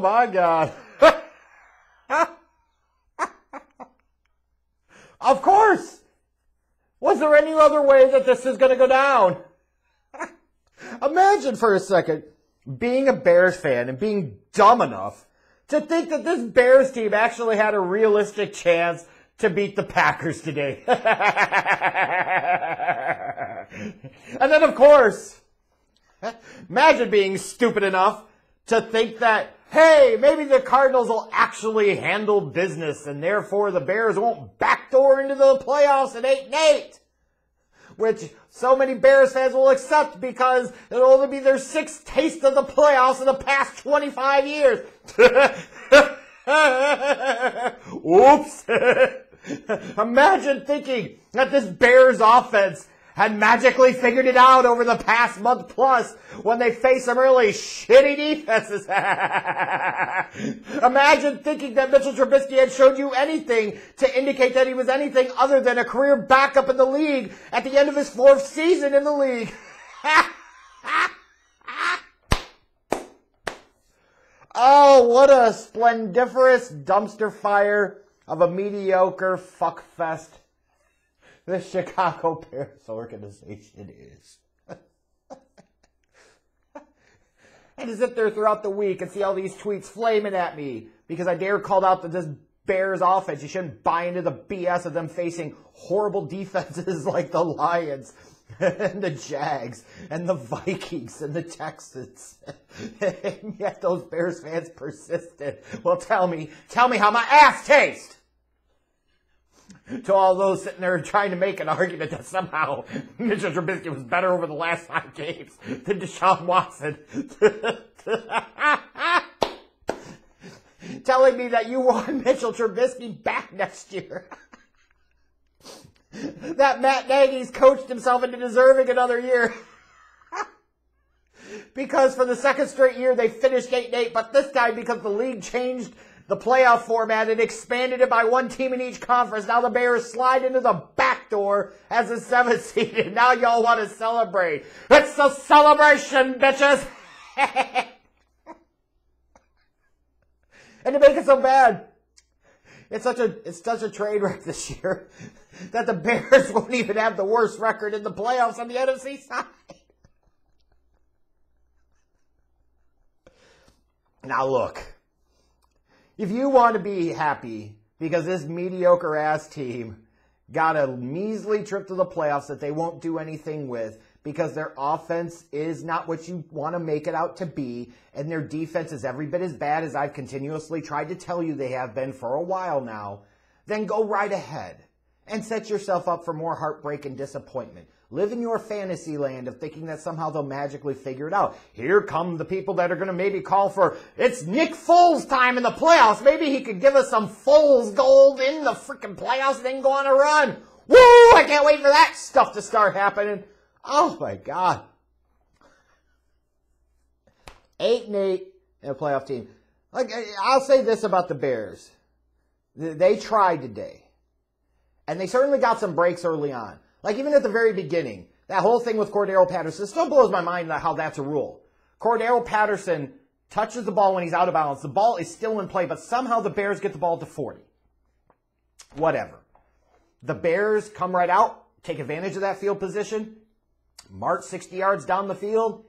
my God. Of course. Was there any other way that this is going to go down? Imagine for a second being a Bears fan and being dumb enough to think that this Bears team actually had a realistic chance to beat the Packers today. And then, of course, imagine being stupid enough to think that, hey, maybe the Cardinals will actually handle business and therefore the Bears won't backdoor into the playoffs at 8-8. Which so many Bears fans will accept because it'll only be their 6th taste of the playoffs in the past 25 years. Oops. Imagine thinking that this Bears offense had magically figured it out over the past month plus when they face some really shitty defenses. Imagine thinking that Mitchell Trubisky had showed you anything to indicate that he was anything other than a career backup in the league at the end of his 4th season in the league. Oh, what a splendiferous dumpster fire of a mediocre fuckfest the Chicago Bears organization is. And to sit there throughout the week and see all these tweets flaming at me because I called out that this Bears offense, you shouldn't buy into the BS of them facing horrible defenses like the Lions and the Jags and the Vikings and the Texans. And yet those Bears fans persisted. Well, tell me how my ass tastes. To all those sitting there trying to make an argument that somehow Mitchell Trubisky was better over the last 5 games than Deshaun Watson. Telling me that you want Mitchell Trubisky back next year. That Matt Nagy's coached himself into deserving another year. Because for the 2nd straight year they finished 8-8, but this time because the league changed the playoff format and expanded it by 1 team in each conference. Now the Bears slide into the backdoor as a 7th seed, and now y'all want to celebrate. It's a celebration, bitches! And to make it so bad, it's such a train wreck this year that the Bears won't even have the worst record in the playoffs on the NFC side. Now look. If you want to be happy because this mediocre-ass team got a measly trip to the playoffs that they won't do anything with because their offense is not what you want to make it out to be and their defense is every bit as bad as I've continuously tried to tell you they have been for a while now, then go right ahead and set yourself up for more heartbreak and disappointment. Live in your fantasy land of thinking that somehow they'll magically figure it out. Here come the people that are going to maybe call for, it's Nick Foles time in the playoffs. Maybe he could give us some Foles gold in the freaking playoffs and then go on a run. Woo! I can't wait for that stuff to start happening. Oh my God. 8-8 in a playoff team. Like, I'll say this about the Bears. They tried today. And they certainly got some breaks early on. Like, even at the very beginning, that whole thing with Cordero Patterson still blows my mind how that's a rule. Cordero Patterson touches the ball when he's out of bounds. The ball is still in play, but somehow the Bears get the ball to 40. Whatever. The Bears come right out, take advantage of that field position, march 60 yards down the field,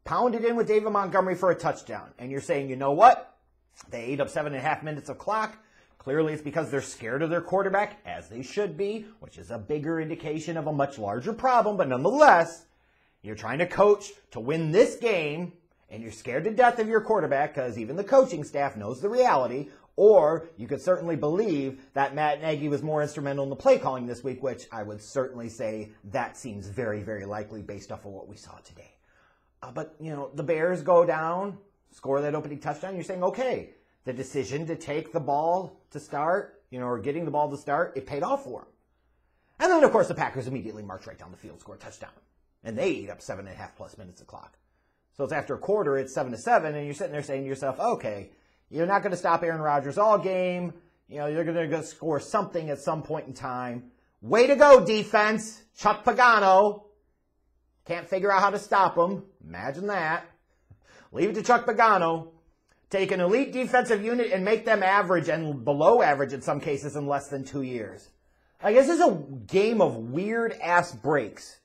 pound it in with David Montgomery for a touchdown. And you're saying, you know what? They ate up 7.5 minutes of clock. Clearly, it's because they're scared of their quarterback, as they should be, which is a bigger indication of a much larger problem. But nonetheless, you're trying to coach to win this game, and you're scared to death of your quarterback because even the coaching staff knows the reality. Or you could certainly believe that Matt Nagy was more instrumental in the play calling this week, which I would certainly say that seems very, very likely based off of what we saw today. But, you know, the Bears go down, score that opening touchdown. You're saying, okay, the decision to take the ball to start, or getting the ball to start, it paid off for them. And then, of course, the Packers immediately march right down the field, score a touchdown. And they eat up 7.5 plus minutes of clock. So it's after a quarter, it's 7-7, and you're sitting there saying to yourself, okay, you're not going to stop Aaron Rodgers all game. You're going to score something at some point in time. Way to go, defense. Chuck Pagano. Can't figure out how to stop him. Imagine that. Leave it to Chuck Pagano take an elite defensive unit and make them average and below average in some cases in less than 2 years. Like, this is a game of weird-ass breaks.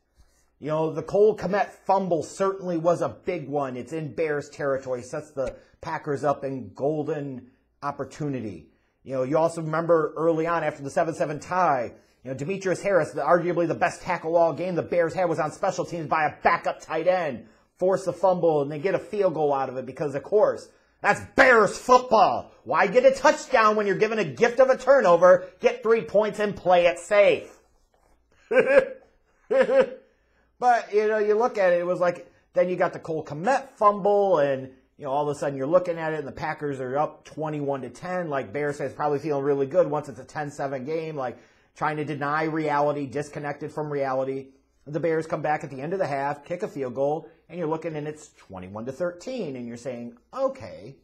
You know, the Cole Kmet fumble certainly was a big one. It's in Bears territory, sets the Packers up in golden opportunity. You know, you also remember early on after the 7-7 tie, you know, Demetrius Harris, arguably the best tackle all game the Bears had, was on special teams by a backup tight end. Force a fumble, and they get a field goal out of it because, of course, that's Bears football. Why get a touchdown when you're given a gift of a turnover? Get 3 points and play it safe. But, you know, you look at it, it was like, then you got the Cole Kmet fumble, and, you know, all of a sudden you're looking at it, and the Packers are up 21-10. Like, Bears fans probably feeling really good once it's a 10-7 game, like, trying to deny reality, disconnected from reality. The Bears come back at the end of the half, kick a field goal, and you're looking and it's 21-13, and you're saying, okay,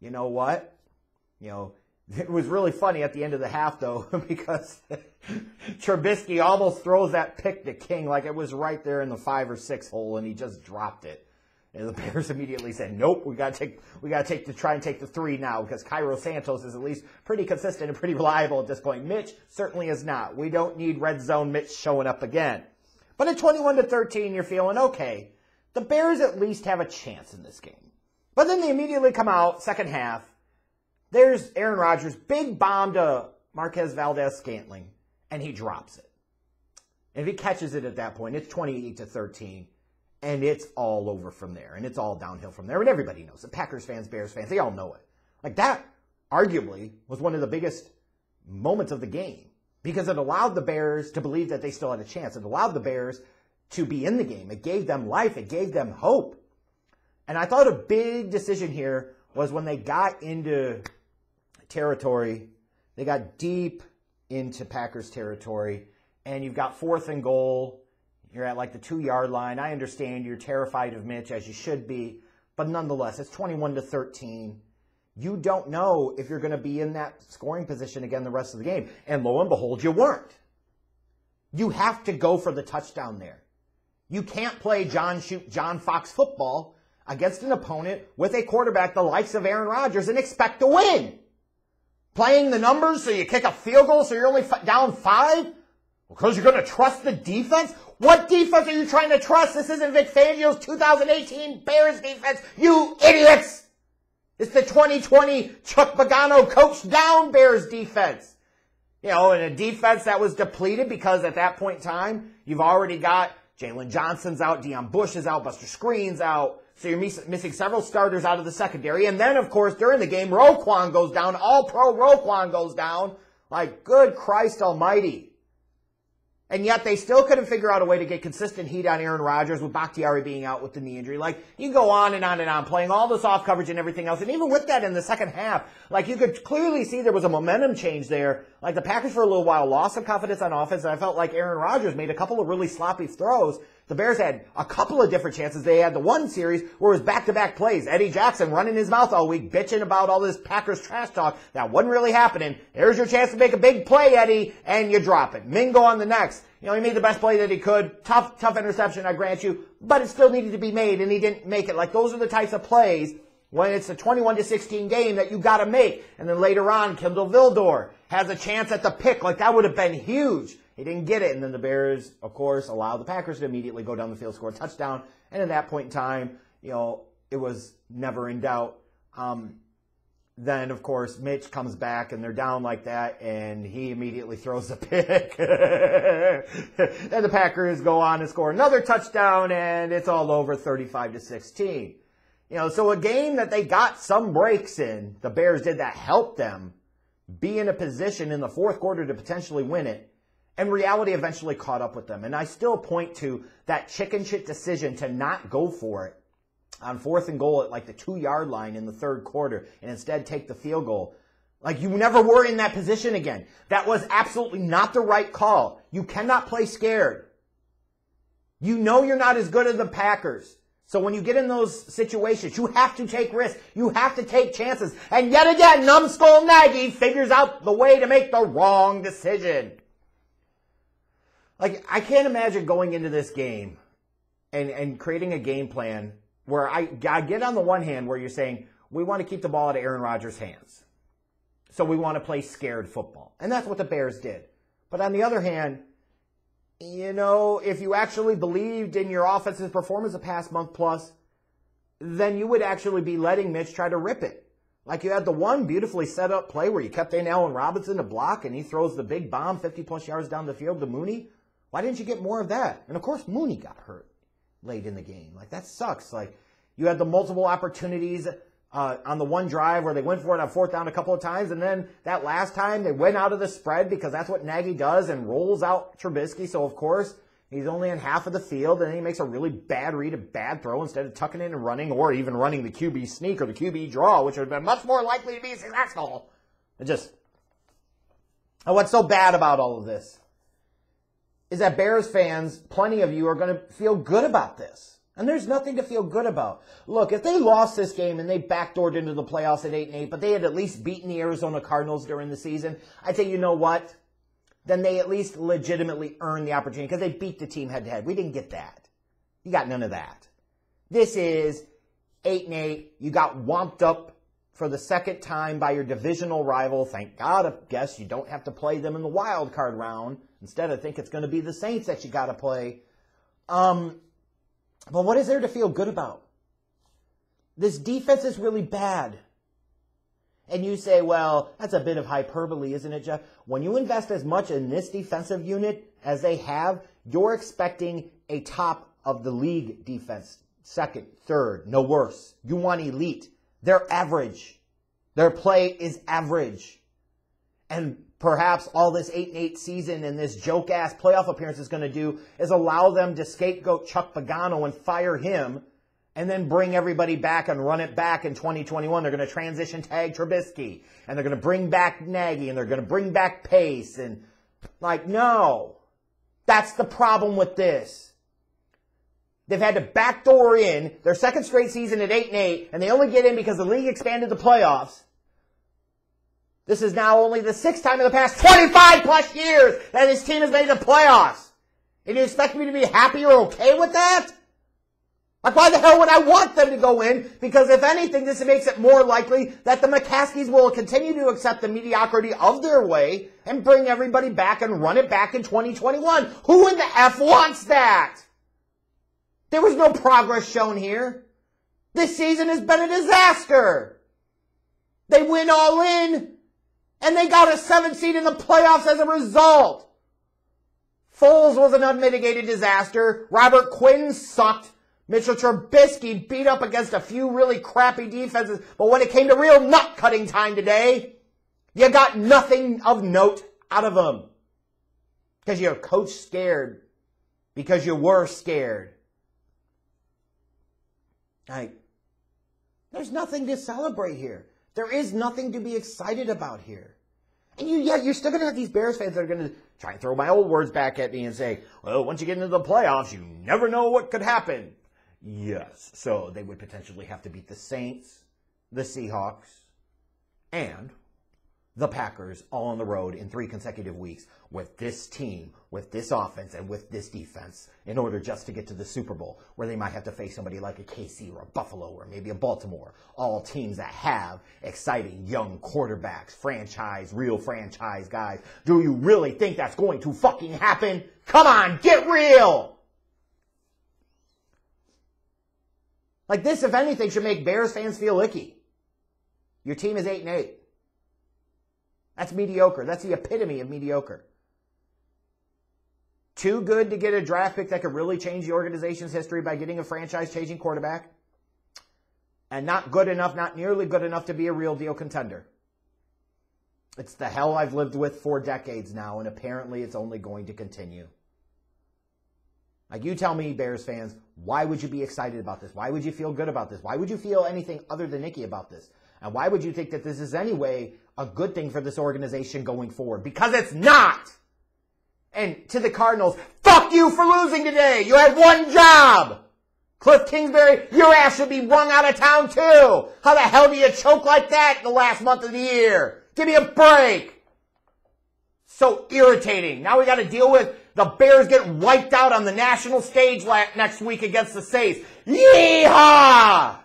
you know what? You know, it was really funny at the end of the half, though, because Trubisky almost throws that pick to King like it was right there in the 5 or 6 hole, and he just dropped it. And the Bears immediately said, nope, we got to try and take the 3 now, because Cairo Santos is at least pretty consistent and pretty reliable at this point. Mitch certainly is not. We don't need red zone Mitch showing up again. But at 21-13, you're feeling, okay, the Bears at least have a chance in this game. But then they immediately come out, second half. There's Aaron Rodgers, big bomb to Marquez Valdez-Scantling, and he drops it. And if he catches it at that point, it's 28-13, and it's all over from there, and it's all downhill from there, and everybody knows it. Packers fans, Bears fans, they all know it. Like, that, arguably, was one of the biggest moments of the game, because it allowed the Bears to believe that they still had a chance. It allowed the Bears to be in the game. It gave them life. It gave them hope. And I thought a big decision here was when they got into territory, they got deep into Packers territory, and you've got 4th and goal. You're at like the 2-yard line. I understand you're terrified of Mitch, as you should be, but nonetheless, it's 21-13. You don't know if you're going to be in that scoring position again the rest of the game. And lo and behold, you weren't. You have to go for the touchdown there. You can't play John Fox football against an opponent with a quarterback the likes of Aaron Rodgers and expect to win. Playing the numbers so you kick a field goal so you're only down 5? Because you're going to trust the defense? What defense are you trying to trust? This isn't Vic Fangio's 2018 Bears defense, you idiots! It's the 2020 Chuck Pagano coached down Bears defense. You know, and a defense that was depleted because at that point in time, you've already got Jalen Johnson's out, Deion Bush is out, Buster Screen's out. So you're missing several starters out of the secondary. And then, of course, during the game, Roquan goes down. All-pro Roquan goes down. Like, good Christ almighty. And yet they still couldn't figure out a way to get consistent heat on Aaron Rodgers with Bakhtiari being out with the knee injury. Like, you go on and on and on, playing all this off coverage and everything else. And even with that in the second half, like, you could clearly see there was a momentum change there. Like, the Packers for a little while lost some confidence on offense, and I felt like Aaron Rodgers made a couple of really sloppy throws. The Bears had a couple of different chances. They had the one series where it was back-to-back plays. Eddie Jackson running his mouth all week, bitching about all this Packers trash talk. That wasn't really happening. There's your chance to make a big play, Eddie, and you drop it. Mingo on the next. You know, he made the best play that he could. Tough interception, I grant you. But it still needed to be made, and he didn't make it. Like, those are the types of plays when it's a 21-16 game that you got to make. And then later on, Kindle Vildor has a chance at the pick. Like, that would have been huge. He didn't get it, and then the Bears, of course, allowed the Packers to immediately go down the field, score a touchdown, and at that point in time, you know, it was never in doubt. Then, of course, Mitch comes back, and they're down like that, and he immediately throws a pick. Then the Packers go on and score another touchdown, and it's all over 35-16. You know, so a game that they got some breaks in, the Bears did that helped them be in a position in the fourth quarter to potentially win it. And reality eventually caught up with them. And I still point to that chicken shit decision to not go for it on 4th and goal at like the 2-yard line in the third quarter and instead take the field goal. Like, you never were in that position again. That was absolutely not the right call. You cannot play scared. You know you're not as good as the Packers. So when you get in those situations, you have to take risks. You have to take chances. And yet again, Numbskull Nagy figures out the way to make the wrong decision. Like, I can't imagine going into this game and creating a game plan where I get on the one hand where you're saying, we want to keep the ball out of Aaron Rodgers' hands. So we want to play scared football. And that's what the Bears did. But on the other hand, you know, if you actually believed in your offense's performance the past month plus, then you would actually be letting Mitch try to rip it. Like you had the one beautifully set up play where you kept in Allen Robinson to block and he throws the big bomb 50-plus yards down the field to Mooney. Why didn't you get more of that? And, of course, Mooney got hurt late in the game. Like, that sucks. Like, you had the multiple opportunities on the one drive where they went for it on fourth down a couple of times, and then that last time they went out of the spread because that's what Nagy does and rolls out Trubisky. So, of course, he's only in half of the field, and then he makes a really bad read, a bad throw instead of tucking in and running or even running the QB sneak or the QB draw, which would have been much more likely to be successful. And what's so bad about all of this is that Bears fans, plenty of you, are going to feel good about this. And there's nothing to feel good about. Look, if they lost this game and they backdoored into the playoffs at 8-8, but they had at least beaten the Arizona Cardinals during the season, I'd say, you know what? Then they at least legitimately earned the opportunity because they beat the team head-to-head. We didn't get that. You got none of that. This is 8-8. You got womped up for the second time by your divisional rival. Thank God, I guess you don't have to play them in the wild card round. Instead, I think it's going to be the Saints that you got to play. But what is there to feel good about? This defense is really bad. And you say, well, that's a bit of hyperbole, isn't it, Jeff? When you invest as much in this defensive unit as they have, you're expecting a top of the league defense. Second, third, no worse. You want elite. They're average. Their play is average. And perhaps all this 8-8 season and this joke-ass playoff appearance is going to do is allow them to scapegoat Chuck Pagano and fire him and then bring everybody back and run it back in 2021. They're going to transition tag Trubisky, and they're going to bring back Nagy, and they're going to bring back Pace. And, like, no. That's the problem with this. They've had to backdoor in their second straight season at 8-8, and they only get in because the league expanded the playoffs. This is now only the sixth time in the past 25-plus years that this team has made the playoffs. And you expect me to be happy or okay with that? Like, why the hell would I want them to go in? Because if anything, this makes it more likely that the McCaskies will continue to accept the mediocrity of their way and bring everybody back and run it back in 2021. Who in the F wants that? There was no progress shown here. This season has been a disaster. They went all in, and they got a 7th seed in the playoffs as a result. Foles was an unmitigated disaster. Robert Quinn sucked. Mitchell Trubisky beat up against a few really crappy defenses, but when it came to real nut-cutting time today, you got nothing of note out of them. Because your coach scared. Because you were scared. Like, there's nothing to celebrate here. There is nothing to be excited about here. And you're still going to have these Bears fans that are going to try and throw my old words back at me and say, well, once you get into the playoffs, you never know what could happen. Yes, so they would potentially have to beat the Saints, the Seahawks, and the Packers all on the road in 3 consecutive weeks with this team, with this offense, and with this defense in order just to get to the Super Bowl, where they might have to face somebody like a KC or a Buffalo or maybe a Baltimore, all teams that have exciting young quarterbacks, real franchise guys. Do you really think that's going to fucking happen? Come on, get real! Like this, if anything, should make Bears fans feel icky. Your team is 8-8. That's mediocre. That's the epitome of mediocre. Too good to get a draft pick that could really change the organization's history by getting a franchise-changing quarterback. And not good enough, not nearly good enough to be a real deal contender. It's the hell I've lived with for decades now, and apparently it's only going to continue. Like, you tell me, Bears fans, why would you be excited about this? Why would you feel good about this? Why would you feel anything other than icky about this? And why would you think that this is anyway a good thing for this organization going forward? Because it's not! And to the Cardinals, fuck you for losing today! You had one job! Cliff Kingsbury, your ass should be rung out of town too! How the hell do you choke like that in the last month of the year? Give me a break! So irritating. Now we got to deal with the Bears getting wiped out on the national stage next week against the Saints. Yeehaw!